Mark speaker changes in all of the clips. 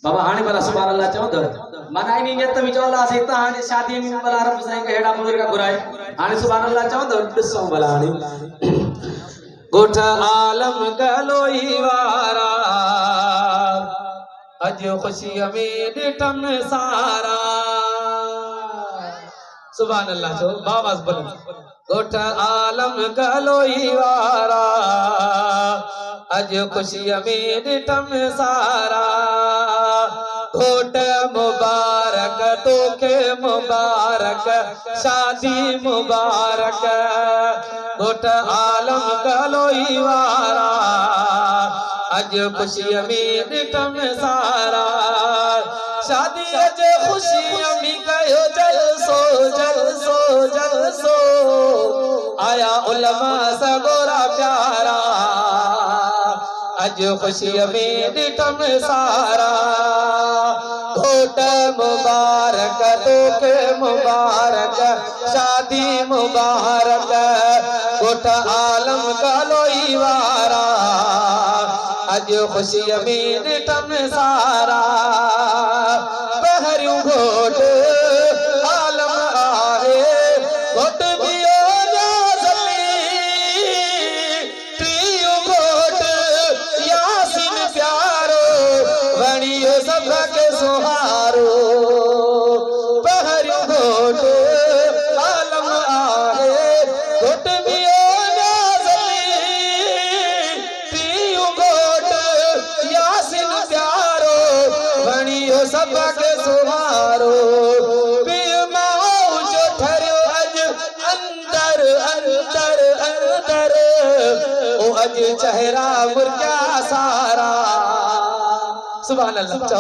Speaker 1: बाबा हाणे भला सुभान अल्लाह चओ त माना इन नियत में चवला से त हाणे शादी में भला रब साईं के हेड़ा बुजुर्ग घुराए हाणे सुभान अल्लाह चओ त ॾिसो भला हाणे गोठ आलम गलोई वारा अज खुशी में ॾिठम सारा सुभान अल्लाह चओ बाबा बुलंद गोठ आलम गलोई वारा अज खुशी में ॾिठम सारा घोट मुबारक तोखे मुबारक शादी मुबारक घोट आलम गलोई वारा अज खुशी में ॾिठम सारा शादी अज खुशी में कयो जलसो जलसो जलसो आया उलमा सगोरा प्यारा अज खुशी में ॾिठम सारा घोट मुबारक तोखे मुबारक शादी मुबारक घोट आलम गलोई वारा अज खुशी में ॾिठम सारा पहिरियों घोट आलम आहे घोट सबके सुहारो पहिरियों घोट आलम आहे घोट घोट यासिन प्यारो बणियो सबके सुहारो जो ठरियो अज अंदर अंदर अंदर ओ अज चेहरा मुर्गा सारा सुभान अल्लाह चो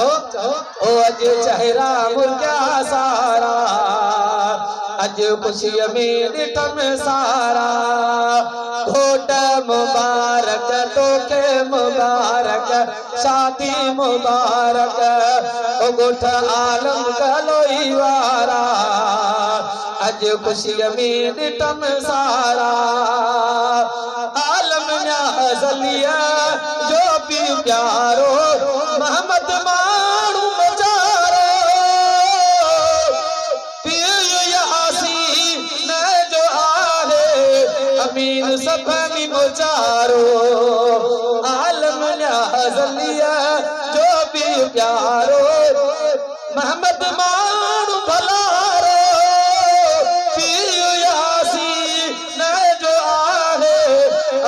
Speaker 1: ओ अज चेहरा मुर्गा सारा अज खुशी में ॾिठम सारा घोट मुबारक तोखे मुबारक शादी मुबारक ओ घोट आलम गलोई वारा अज खुशी में ॾिठम सारा आलम न्याज़लिया जो भी प्यारो मोहम्मद मानू मचारो पियो यासीन जो आहे अमीन सफमी मचारो आलम न्याज़लिया जो भी प्यारो मोहम्मद मानू भलारो पियो यासीन जो आहे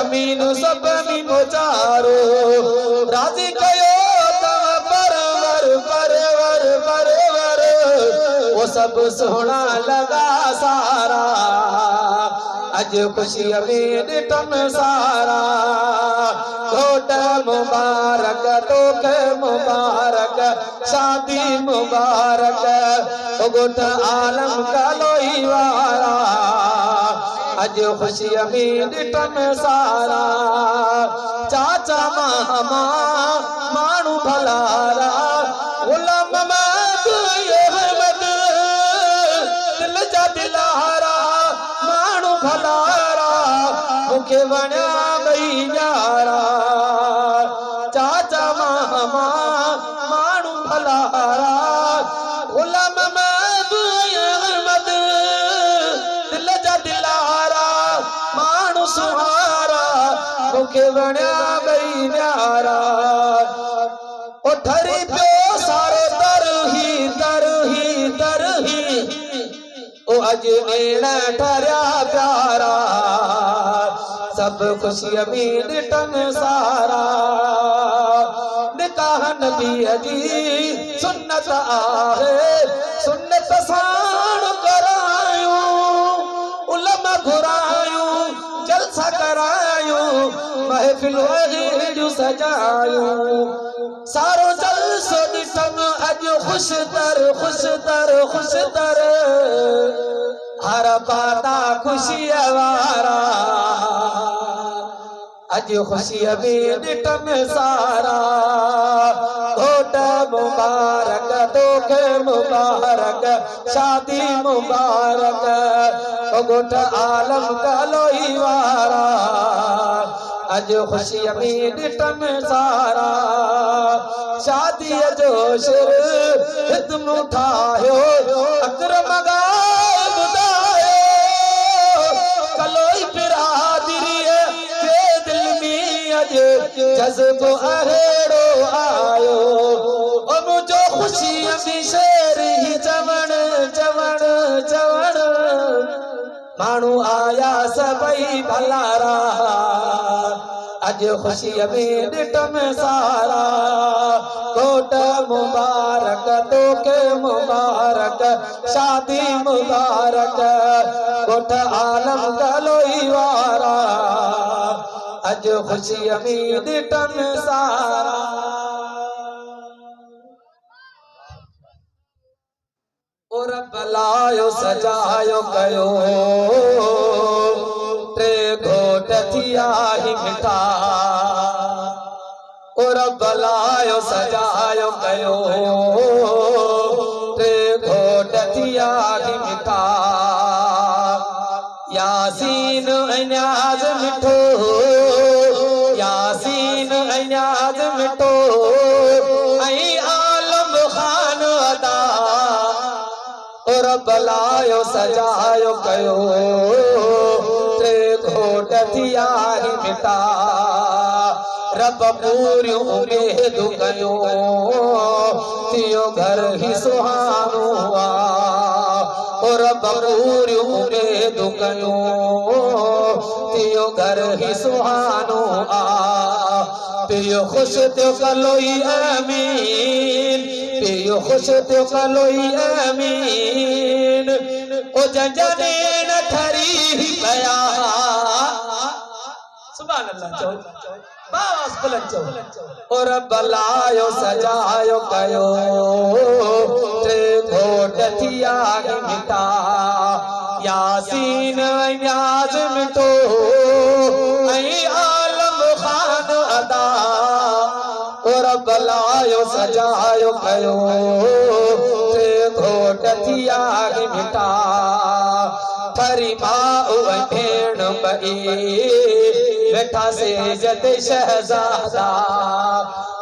Speaker 1: अमीन सफमी मचारो राजी कयो वो सब सोना लगा सारा अज खुशी में ॾिठम सारा घोट मुबारक तोखे मुबारक शादी मुबारक घोट आलम गलोई वारा अज खुशी में ॾिठम सारा चाचा मामा मानू भलारा गुलाम मुखे वणिया ॿई यारा चाचा मामा मानू भलारा गुलाम अहमद दिल जा दिलारा मानू सुहारा मुखे वणिया ॿई यारा ओ ठरी पियो सारो तरही तरही तरही ओ अज नेण ठरिया प्यारा सब खुशी में ॾिठम सारा निकाह नबी जी सुन्नत आहे सुन्नत साण करायूं उलमा घुरायूं जलसा करायूं महफिल अहिड़ियूं सजायूं सारो जलसो ॾिठम अज खुश तर हर पाता खुशी वारा अज खुशी में ॾिठम सारा घोट मुबारक तोखे मुबारक शादी मुबारक घोट आलम गलोई वारा अज खुशी में ॾिठम सारा शादी जो शुर तुम ठाहियो अकरम ॿुधायो कलोई बिरादरी के दिल में अज जज़्बो अहिड़ो आयो ओ मुझो खुशी में शेर ही चवण चवण चवण मानू आया सबई भलारा अज खुशी में ॾिठम सारा कोट मुबारक तोके मुबारक शादी मुबारक कोट आलम गलोई वारा अज खुशी में ॾिठम सारा और बलायो सजायो कयो टे घोट थिया ही मिठा और बलायो सजायो कयो टे घोट थिया ही मिठा यासीन अन्याज मिठो यासीन अन्याज मिठो ऐं आलम खान अदा और बलायो सजायो कयो टे घोट थिया ही मिठा रब पूरियूं उमेद कयो थियो घर ही सुहानो और रब पूरियूं उमेद कयो थियो घर ही सुहानो पियो खुश थियो कलोई अमीन पियो खुश थियो कलोई अमीन ओ जंजने न ठरी पया सुभान अल्लाह चो बास बुलंद चो और बलायो सजायो कयो टे घोट थिया ही मिठा यासीन न्याज मिठो ऐं आलम खान अदा और बलायो सजायो कयो टे घोट थिया ही मिठा थरी माउ भेण ॿई वेठा से जत शहजादा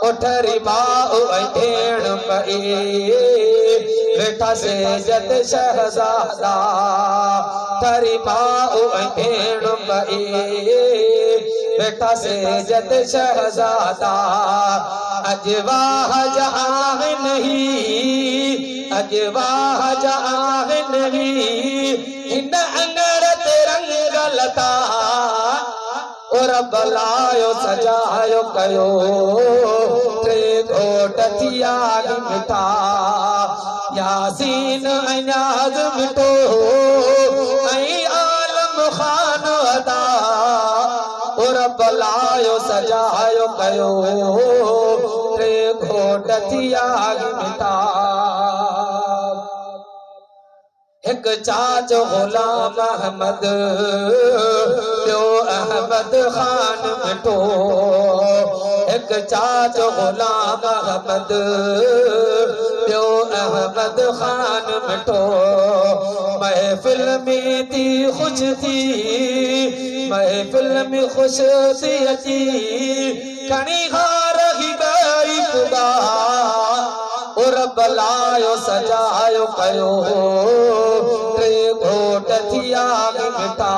Speaker 1: उठरी माउ भेण ॿई वेठा से जत शहजादा थरी माउ भेण ॿई वेठा से जत शहजादा अज वाह जहां नहीं अज वाह जहां नहीं इन अंगर रंग लता और बलायो सजायो कयो टे घोट थिया ही मिठा यासीन अन्याज मिठो ऐं आलम खान अदा और बलायो सजायो कयो टे घोट थिया ही मिठा एक चाचो गुलाम अहमद ॿियो अहमद खान मिठो एक चाचो गुलाम अहमद ॿियो अहमद खान मिठो महफिल में थी खुश थी महफिल में खुश थी अची खणी हार ही गई खुदा और बलायो सजायो कयो टे घोट थिया ही मिठा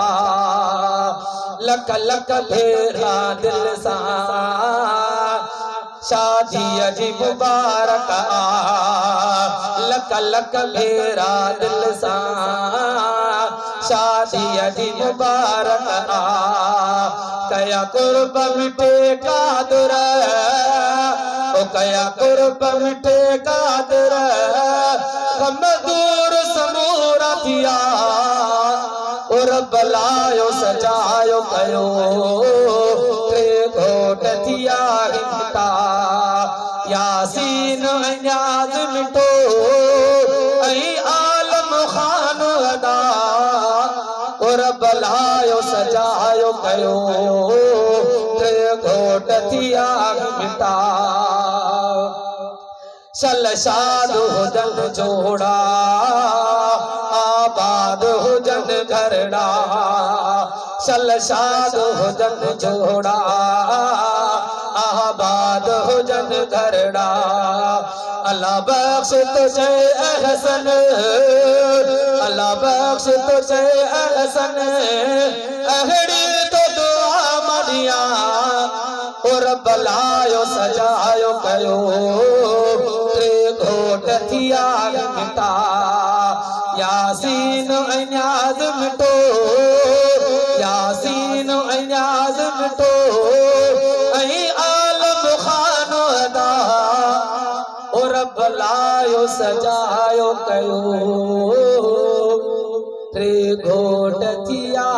Speaker 1: लख लख भेरा दिल सां शादी जी मुबारक लख लख भेरा दिल सां शादी जी मुबारक कया कुर्ब मिठे कादर कया कुर्ब मिठे कादर कम दूर समूरा थिया और बलायो सजायो कयो टे घोट थिया ही मिठा यासीन अन्याज मिठो ऐं आलम खान अदा और बलायो सजायो कयो टे घोट थिया ही मिठा शलशाद हुजन जोड़ा आबाद हुजन घरड़ा शलशाद हुजन जोड़ा आबाद हुजन घरड़ा अल्लाह बख्श तुझे एहसन अल्लाह बख्श तुझे एहसन अहड़ी तो दुआ मरिया और बलायो सजायो कयो ते घोट थिया मिटा यासीन अन्याज मिटो यासीन अन्याज मिटो ऐ आलम खानो अदा और बलायो सजायो कयो ते घोट थिया